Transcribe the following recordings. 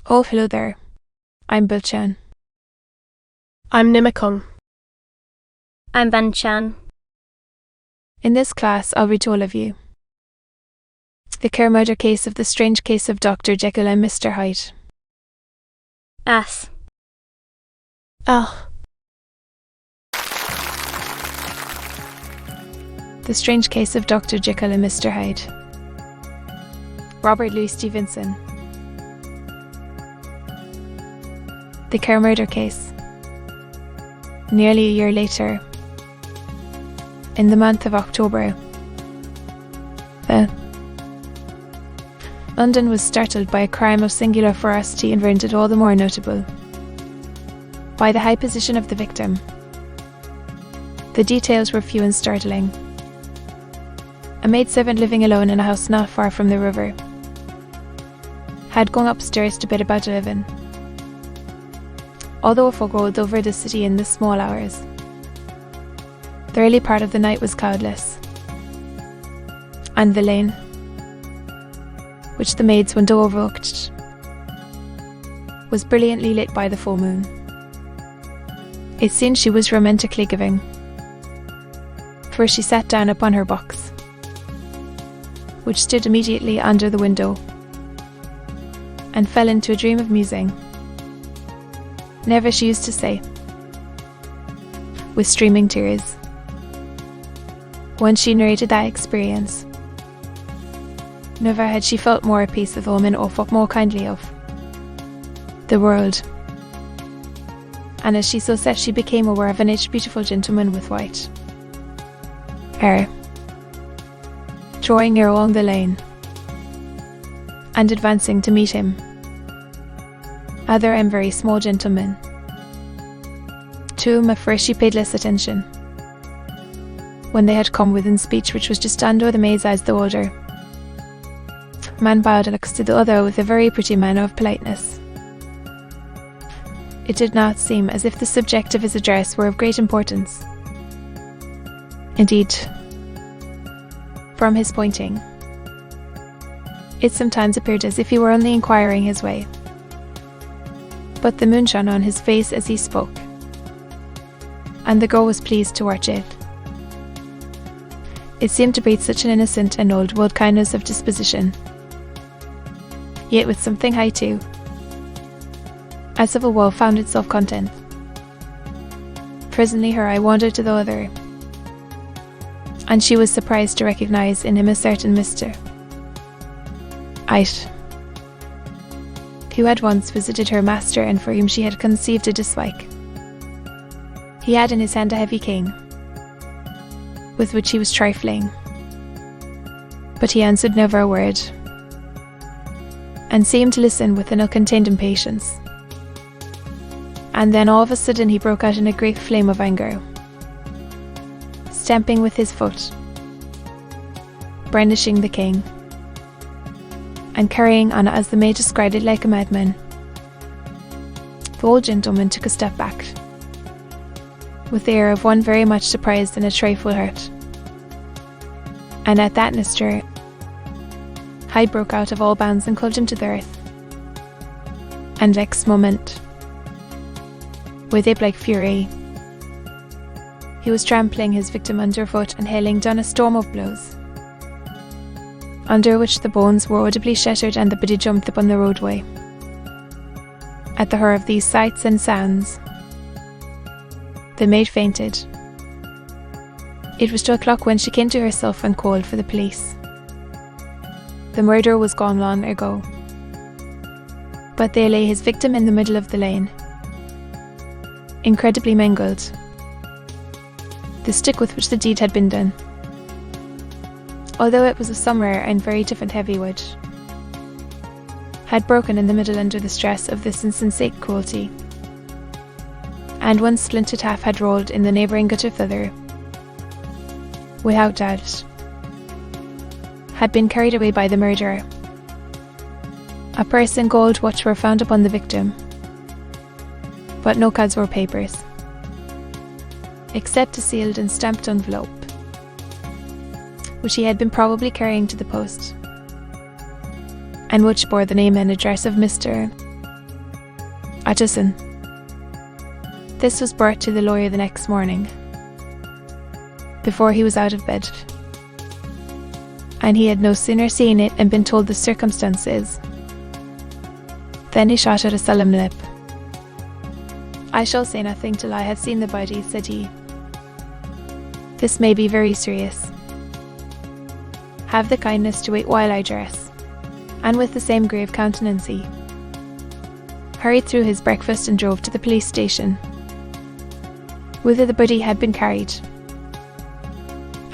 Oh, hello there. I'm Bilchan. I'm Nimikung. I'm Banchan. In this class, I'll read to all of you the CAREW murder case of the strange case of Dr. Jekyll and Mr. Hyde. As. Ah. The strange case of Dr. Jekyll and Mr. Hyde. Robert Louis Stevenson. The CAREW murder case. Nearly a year later, in the month of October, London was startled by a crime of singular ferocity and rendered all the more notable by the high position of the victim. The details were few and startling. A maidservant living alone in a house not far from the river had gone upstairs to bed about 11. Although a fog rolled over the city in the small hours, the early part of the night was cloudless, and the lane, which the maid's window overlooked, was brilliantly lit by the full moon. It seemed she was romantically giving, for she sat down upon her box, which stood immediately under the window, and fell into a dream of musing. Never, she used to say, with streaming tears, when she narrated that experience. Never had she felt more at peace with woman or thought more kindly of the world. And as she so said, she became aware of an aged beautiful gentleman with white hair drawing near along the lane, and advancing to meet him. Other and very small gentlemen, to whom at first she paid less attention. When they had come within speech, which was just under the maid's eyes, the older man bowed and looked to the other with a very pretty manner of politeness. It did not seem as if the subject of his address were of great importance. Indeed, from his pointing, it sometimes appeared as if he were only inquiring his way. But the moon shone on his face as he spoke, and the girl was pleased to watch it. It seemed to breathe such an innocent and old-world kindness of disposition, yet with something high too, as of a well-founded self-content. Presently her eye wandered to the other, and she was surprised to recognize in him a certain Mr. Hyde, who had once visited her master and for whom she had conceived a dislike. He had in his hand a heavy cane, with which he was trifling, but he answered never a word, and seemed to listen with an ill-contained impatience. And then all of a sudden he broke out in a great flame of anger, stamping with his foot, brandishing the cane, and carrying on as the maid described it like a madman. The old gentleman took a step back, with the air of one very much surprised and a trifle hurt. And at that Mr. Hyde broke out of all bounds and called him to the earth. And next moment, with ape-like fury, he was trampling his victim underfoot and hailing down a storm of blows, under which the bones were audibly shattered and the body jumped upon the roadway. At the horror of these sights and sounds, the maid fainted. It was 2 o'clock when she came to herself and called for the police. The murderer was gone long ago, but there lay his victim in the middle of the lane, incredibly mangled. The stick with which the deed had been done, although it was of some rare and very tough and heavy wood, had broken in the middle under the stress of this insensate cruelty, and one splintered half had rolled in the neighbouring gutter thither, without doubt, had been carried away by the murderer. A purse and gold watch were found upon the victim, but no cards or papers, except a sealed and stamped envelope, which he had been probably carrying to the post, and which bore the name and address of Mr. Addison. This was brought to the lawyer the next morning, before he was out of bed, and he had no sooner seen it and been told the circumstances than he shot out a solemn lip. "I shall say nothing till I have seen the body," said he. "This may be very serious. Have the kindness to wait while I dress." And with the same grave countenance he hurried through his breakfast and drove to the police station, whither the body had been carried.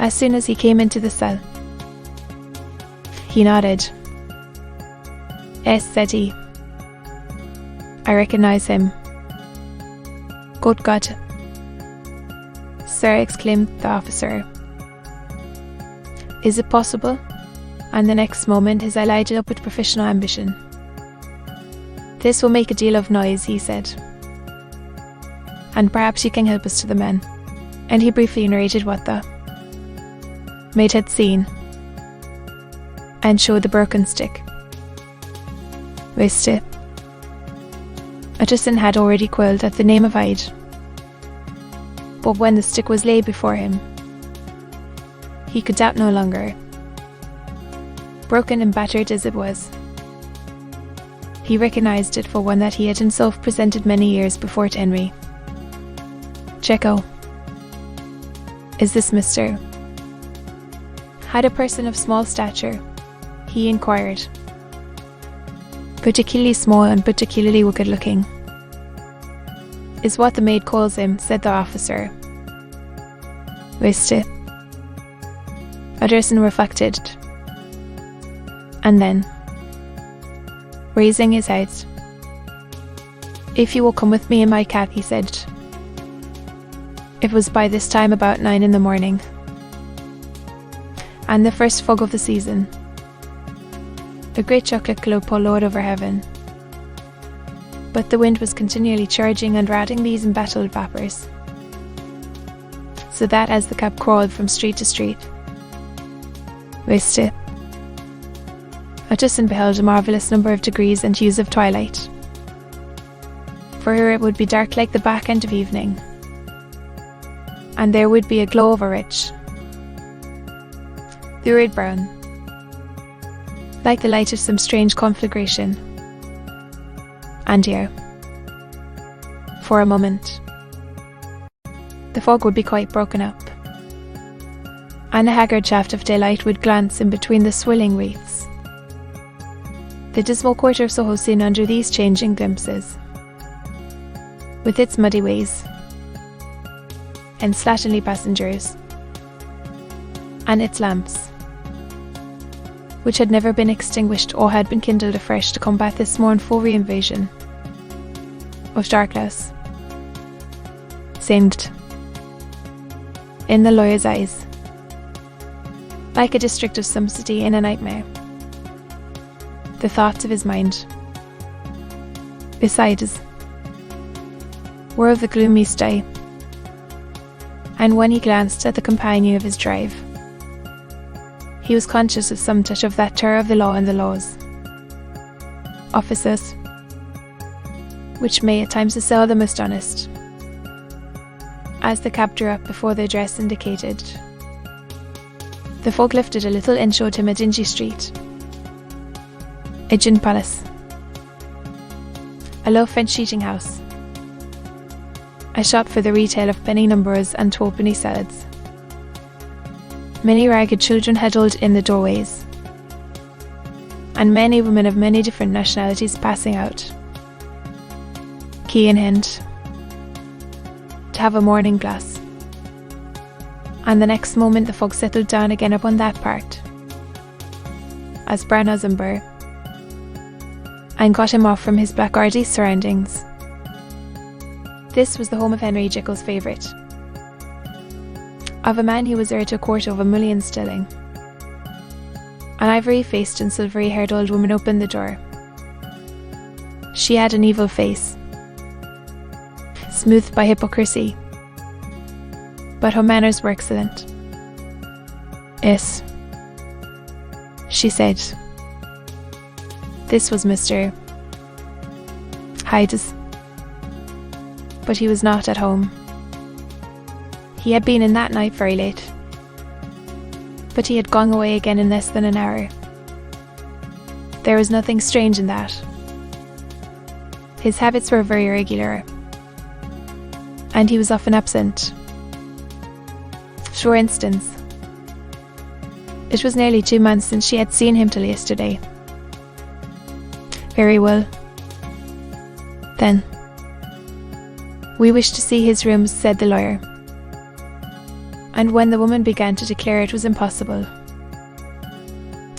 As soon as he came into the cell, he nodded. "Yes," said he. "I recognise him." "Good God, sir," exclaimed the officer. "Is it possible?" And the next moment his eye lighted up with professional ambition. "This will make a deal of noise," he said, "and perhaps you can help us to the man." And he briefly narrated what the maid had seen, and showed the broken stick. Waste. Addison had already quailed at the name of Hyde, but when the stick was laid before him, he could doubt no longer. Broken and battered as it was, he recognised it for one that he had himself presented many years before to Henry. "Jekyll, is this Mr. Hyde a person of small stature?" he inquired. "Particularly small and particularly wicked-looking, is what the maid calls him," said the officer. "Waste." Addison reflected, and then, raising his head, "If you will come with me in my cab," he said. It was by this time about 9 in the morning, and the first fog of the season. A great chocolate cloud pillowed over heaven, but the wind was continually charging and routing these embattled vapours, so that as the cab crawled from street to street, Waste, Addison beheld a marvellous number of degrees and hues of twilight. For here it would be dark like the back end of evening, and there would be a glow of a rich, lurid brown, like the light of some strange conflagration. And here, for a moment, the fog would be quite broken up, and a haggard shaft of daylight would glance in between the swirling wreaths. The dismal quarter of Soho seen under these changing glimpses, with its muddy ways, and slatternly passengers, and its lamps, which had never been extinguished or had been kindled afresh to combat this mournful reinvasion of darkness, seemed, in the lawyer's eyes, like a district of some city in a nightmare. The thoughts of his mind, besides, were of the gloomy stay, and when he glanced at the companion of his drive, he was conscious of some touch of that terror of the law and the laws, offices, which may at times assail the most honest. As the cab drew up before the address indicated, the fog lifted a little and showed him a dingy street, a gin palace, a low French eating house, a shop for the retail of penny numbers and twopence salads. Many ragged children huddled in the doorways, and many women of many different nationalities passing out, key in hand, to have a morning glass. And the next moment the fog settled down again upon that part, as brown as umber, and got him off from his blackguardy surroundings. This was the home of Henry Jekyll's favourite, of a man who was heir to a quarter of a million sterling. An ivory-faced and silvery-haired old woman opened the door. She had an evil face, smoothed by hypocrisy, but her manners were excellent. "Yes," she said. This was Mr. Hyde's but he was not at home. He had been in that night very late, but he had gone away again in less than an hour. There was nothing strange in that. His habits were very irregular, and he was often absent. For instance, it was nearly 2 months since she had seen him till yesterday. Very well. Then, we wish to see his rooms, said the lawyer. And when the woman began to declare it was impossible,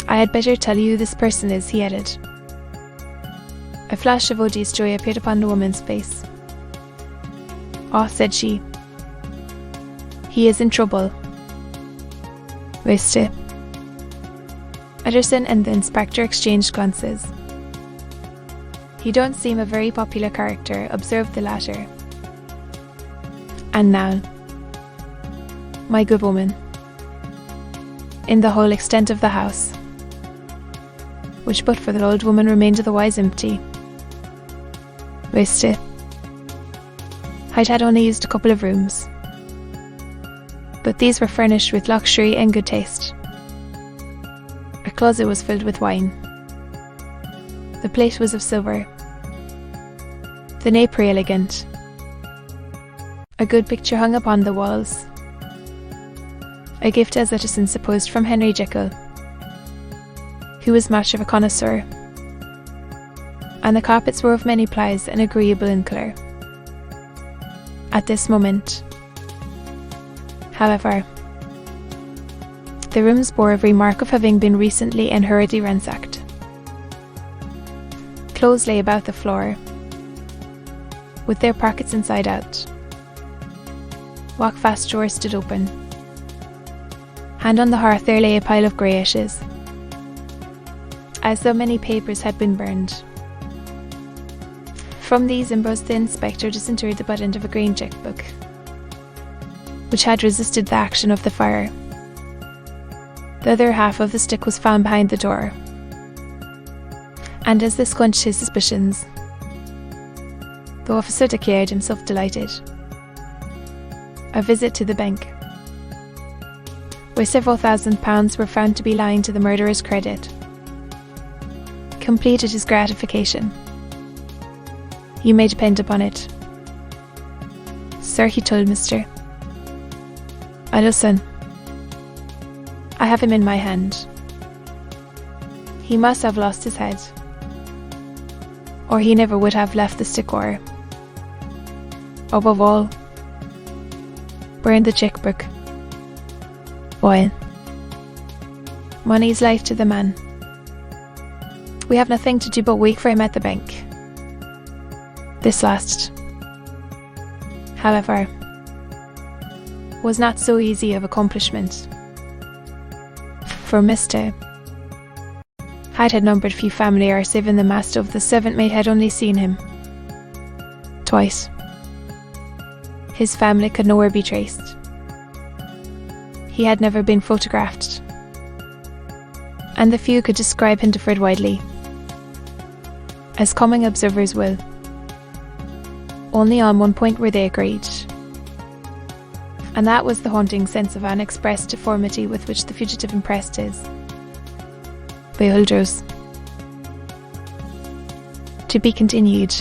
I had better tell you who this person is, he added. A flash of odious joy appeared upon the woman's face. "Ah," said she, "he is in trouble." Wiste. Utterson and the inspector exchanged glances. "He don't seem a very popular character," observed the latter. "And now, my good woman, in the whole extent of the house, which but for the old woman remained otherwise empty. Wiste. Hyde had only used a couple of rooms, but these were furnished with luxury and good taste. A closet was filled with wine. The plate was of silver, the napery elegant. A good picture hung upon the walls, a gift as Utterson supposed from Henry Jekyll, who was much of a connoisseur, and the carpets were of many plies and agreeable in colour. At this moment, however, the rooms bore every mark of having been recently and hurriedly ransacked. Clothes lay about the floor, with their pockets inside out. Walk-fast drawers stood open. And on the hearth there lay a pile of grey ashes, as though many papers had been burned. From these Ambrose the inspector disinterred the butt end of a green cheque-book, which had resisted the action of the fire. The other half of the stick was found behind the door, and as this quenched his suspicions, the officer declared himself delighted. A visit to the bank, where several £1,000s were found to be lying to the murderer's credit, completed his gratification. You may depend upon it. Sir, he told Mr. Aloud, I have him in my hand. He must have lost his head, or he never would have left the stick or, above all, burned the cheque-book. Well, money's life to the man. We have nothing to do but wait for him at the bank. This last, however, was not so easy of accomplishment, for Mr. Hyde had numbered few familiar save in the master of the servant maid had only seen him twice. His family could nowhere be traced. He had never been photographed, and the few could describe him differed widely, as coming observers will. Only on one point were they agreed, and that was the haunting sense of unexpressed deformity with which the fugitive impressed his beholders. To be continued.